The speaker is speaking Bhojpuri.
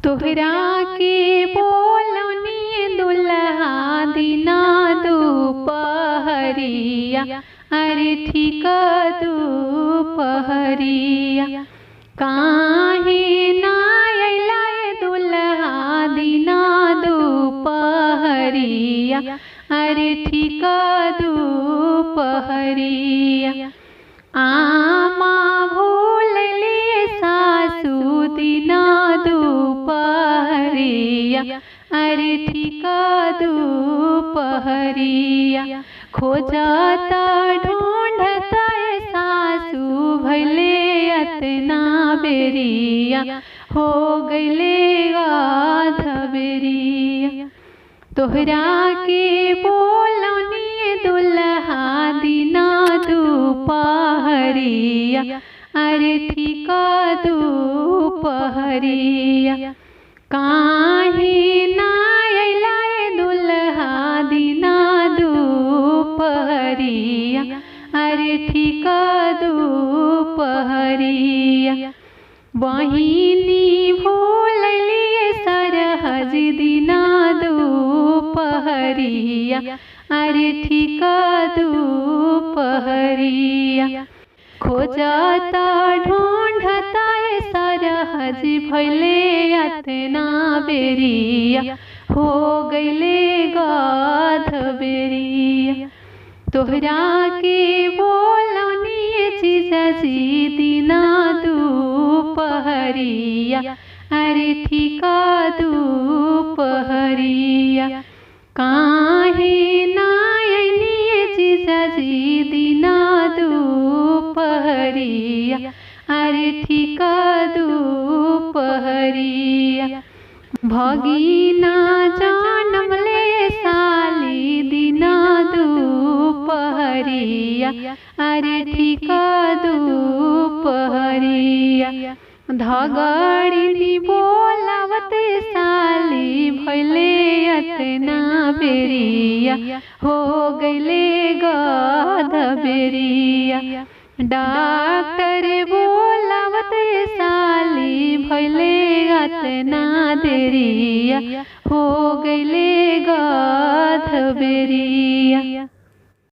तोहरा के बोलनी दुल्हा दिना दुपहरिया, अरे ठीक दुपहरिया। काहे ना अइला दुल्हा दिना दुपहरिया, अरे ठीक दुपहरिया। आमा भूल लिए सासू दिना दुपहरिया, अरे ठीक दुपहरिया। खोजता ढूंढता सासू भले अतना बेरिया, हो गईले गाध बेरिया। तोहरा के बोलनी दुल्हा दिना दुपहरिया, अरे ठीक दुपहरिया। काहे ना अइला दुल्हा दिना दुपहरिया, अरे ठीक दुपहरिया। बहिनी भूल लिए सरहज दिना दुपहरिया, अरे ठीक दुपहरिया। खोजता ढूंढता सरहज भले अतना बेरिया, हो गईले गाध बेरिया। तोहरा के बोलनी जीजाजी दिना दुपहरिया, अरे ठीक दुपहरिया। काहे ना अइनी जीजाजी दिना दुपहरिया, अरे ठीक दुपहरिया। भगिना जनम ले साली दिना दुपहरिया, अरे ठीक दुपहरिया। धगड़नी बोलावत साली भले अतना बेरिया, हो गईले गाध बेरिया। डॉक्टर बोलावत साली भले अतना देरिया, हो गईले गाध बेरिया।